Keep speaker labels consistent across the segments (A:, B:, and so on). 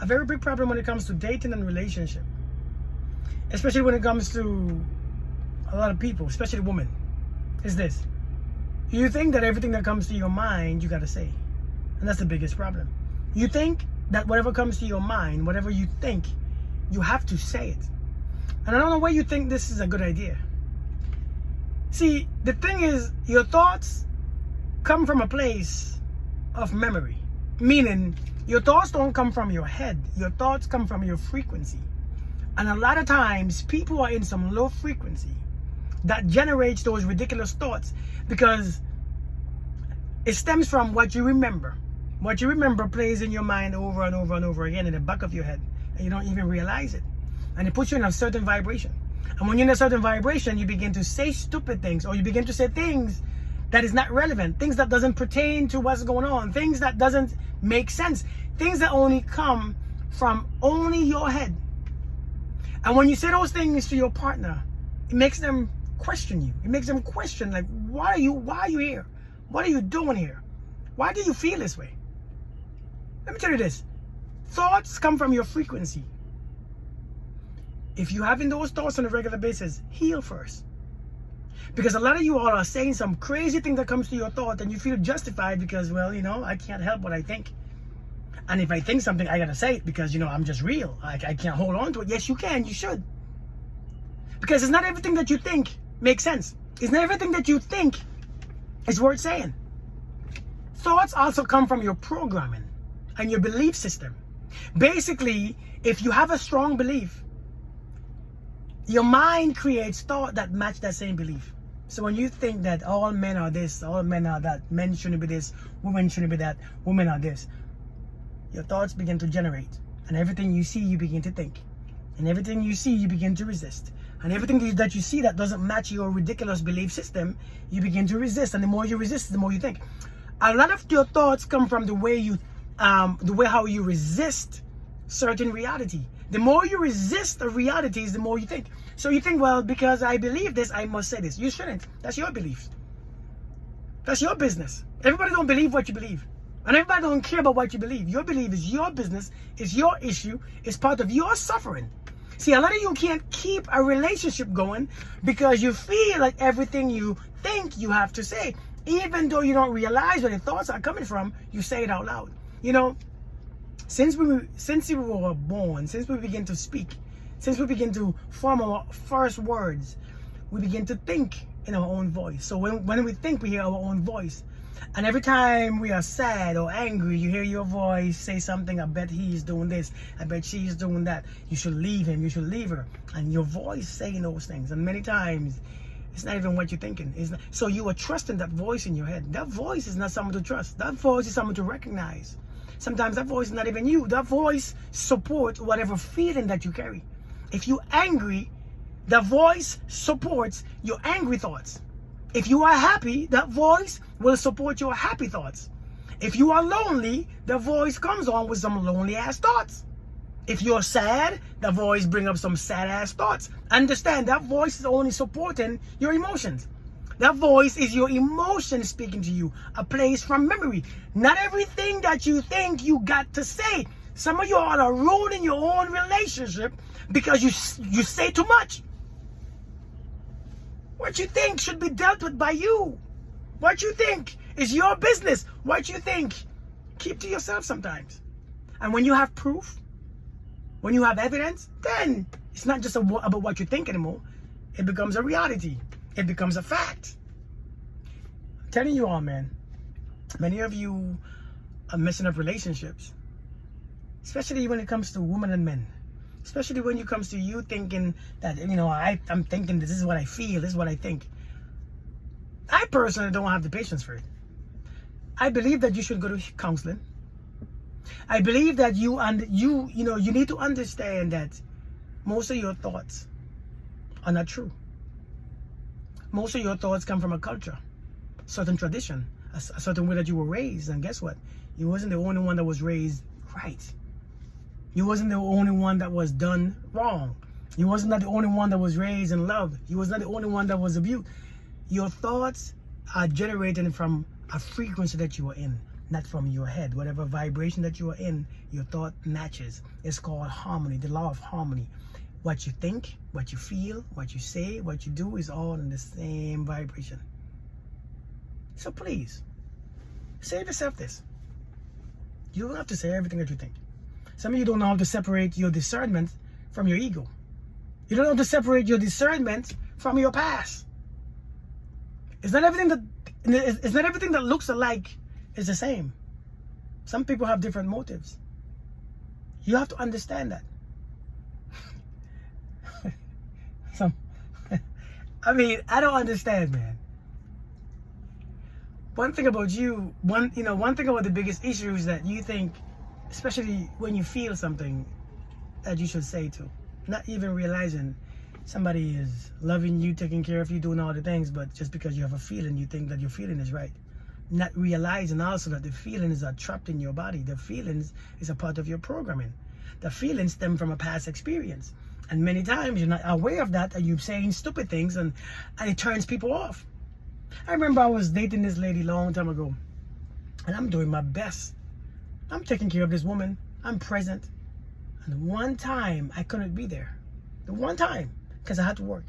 A: a very big problem when it comes to dating and relationship, especially when it comes to a lot of people, especially women, is this. You think that everything that comes to your mind, you got to say. And that's the biggest problem. You think that whatever comes to your mind, whatever you think, you have to say it. And I don't know why you think this is a good idea. See, the thing is, your thoughts come from a place of memory. Meaning, your thoughts don't come from your head. Your thoughts come from your frequency. And a lot of times, people are in some low frequency that generates those ridiculous thoughts because it stems from what you remember. What you remember plays in your mind over and over and over again in the back of your head, and you don't even realize it. And it puts you in a certain vibration. And when you're in a certain vibration, you begin to say stupid things, or you begin to say things that is not relevant, things that doesn't pertain to what's going on, things that doesn't make sense, things that only come from only your head. And when you say those things to your partner, it makes them question you. It makes them question, like, why are you here? What are you doing here? Why do you feel this way? Let me tell you this. Thoughts come from your frequency. If you're having those thoughts on a regular basis, heal first. Because a lot of you all are saying some crazy thing that comes to your thought and you feel justified because, well, I can't help what I think. And if I think something, I gotta say it because, I'm just real. I can't hold on to it. Yes, you can. You should. Because it's not everything that you think makes sense. It's not everything that you think is worth saying. Thoughts also come from your programming and your belief system. Basically, if you have a strong belief, your mind creates thought that match that same belief. So when you think that all men are this, all men are that, men shouldn't be this, women shouldn't be that, women are this, your thoughts begin to generate. And everything you see, you begin to think. And everything you see, you begin to resist. And everything that you see that doesn't match your ridiculous belief system, you begin to resist. And the more you resist, the more you think. A lot of your thoughts come from the way how you resist certain reality. The more you resist the realities, the more you think. So you think, well, because I believe this, I must say this. You shouldn't. That's your beliefs. That's your business. Everybody don't believe what you believe. And everybody don't care about what you believe. Your belief is your business. It's your issue. It's part of your suffering. See, a lot of you can't keep a relationship going because you feel like everything you think you have to say. Even though you don't realize where the thoughts are coming from, you say it out loud. Since we were born, since we begin to speak, since we begin to form our first words, we begin to think in our own voice. So when we think, we hear our own voice. And every time we are sad or angry, you hear your voice say something. I bet he's doing this. I bet she's doing that. You should leave him. You should leave her. And your voice saying those things. And many times, it's not even what you're thinking. So you are trusting that voice in your head. That voice is not someone to trust. That voice is someone to recognize. Sometimes that voice is not even you. That voice supports whatever feeling that you carry. If you're angry, the voice supports your angry thoughts. If you are happy, that voice will support your happy thoughts. If you are lonely, the voice comes on with some lonely ass thoughts. If you're sad, the voice brings up some sad ass thoughts. Understand, that voice is only supporting your emotions. That voice is your emotion speaking to you, a place from memory. Not everything that you think you got to say. Some of you all are ruining your own relationship because you say too much. What you think should be dealt with by you. What you think is your business. What you think, keep to yourself sometimes. And when you have proof, when you have evidence, then it's not just about what you think anymore. It becomes a reality. It becomes a fact. I'm telling you all, man, many of you are messing up relationships, especially when it comes to women and men. Especially when it comes to you thinking that, I'm thinking this is what I feel, this is what I think. I personally don't have the patience for it. I believe that you should go to counseling. I believe that you need to understand that most of your thoughts are not true. Most of your thoughts come from a culture, certain tradition, a certain way that you were raised. And guess what? You wasn't the only one that was raised right. You wasn't the only one that was done wrong. You wasn't not the only one that was raised in love. You was not the only one that was abused. Your thoughts are generated from a frequency that you are in. not from your head. Whatever vibration that you are in, your thought matches. It's called harmony, the law of harmony. What you think, what you feel, what you say, what you do is all in the same vibration. So please, save yourself this. You don't have to say everything that you think. Some of you don't know how to separate your discernment from your ego. You don't know how to separate your discernment from your past. It's not everything that looks alike is the same. Some people have different motives. You have to understand that. I don't understand, man. One thing about you, one thing about the biggest issue is that you think, especially when you feel something, that you should say to. Not even realizing somebody is loving you, taking care of you, doing all the things, but just because you have a feeling, you think that your feeling is right. Not realizing also that the feelings are trapped in your body. The feelings is a part of your programming. The feelings stem from a past experience. And many times you're not aware of that, and you're saying stupid things, and it turns people off. I remember I was dating this lady a long time ago, and I'm doing my best. I'm taking care of this woman. I'm present. And one time I couldn't be there. The one time, because I had to work.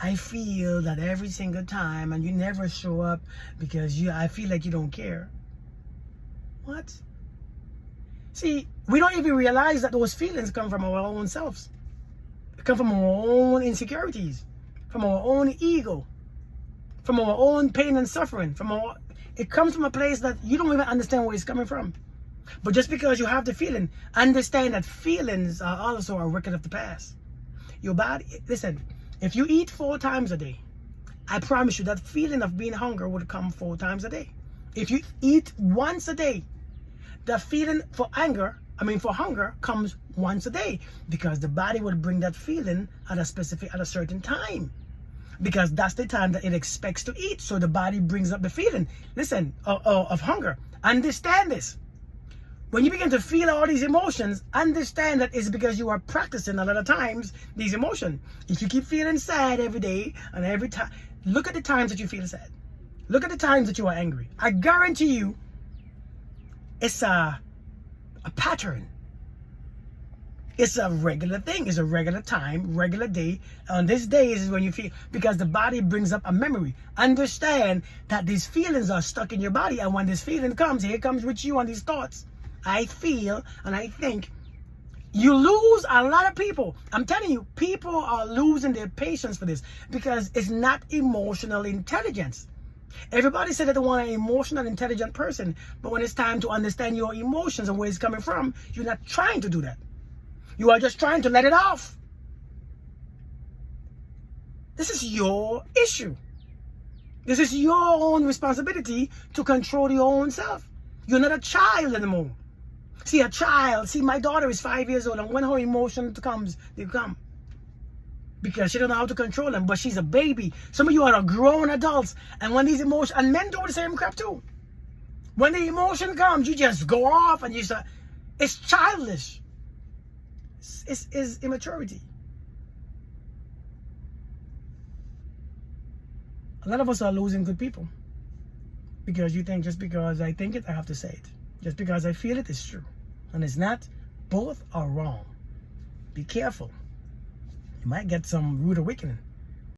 A: I feel that every single time, and you never show up because I feel like you don't care. What? See, we don't even realize that those feelings come from our own selves. They come from our own insecurities, from our own ego, from our own pain and suffering. It comes from a place that you don't even understand where it's coming from. But just because you have the feeling, understand that feelings are also a record of the past. Your body, listen, if you eat 4 times a day, I promise you that feeling of being hungry would come 4 times a day. If you eat once a day, the feeling for hunger comes once a day, because the body will bring that feeling at a certain time, because that's the time that it expects to eat. So the body brings up the feeling, listen, of hunger. Understand this. When you begin to feel all these emotions, understand that it's because you are practicing a lot of times these emotions. If you keep feeling sad every day and every time, look at the times that you feel sad. Look at the times that you are angry. I guarantee you, it's a pattern. It's a regular thing. It's a regular time, regular day. On this day is when you feel, because the body brings up a memory. Understand that these feelings are stuck in your body, and when this feeling comes, here it comes with you on these thoughts. I feel and I think. You lose a lot of people. I'm telling you, people are losing their patience for this, because it's not emotional intelligence. Everybody said that they want an emotional, intelligent person, but when it's time to understand your emotions and where it's coming from, you're not trying to do that. You are just trying to let it off. This is your issue. This is your own responsibility to control your own self. You're not a child anymore. See, my daughter is 5 years old, and when her emotion comes, they come. Because she don't know how to control them, but she's a baby. Some of you are grown adults, and when these emotions, and men do the same crap too. When the emotion comes, you just go off and you start, it's childish. It's immaturity. A lot of us are losing good people. Because you think, just because I think it, I have to say it. Just because I feel it, it's true. And it's not. Both are wrong. Be careful. You might get some rude awakening.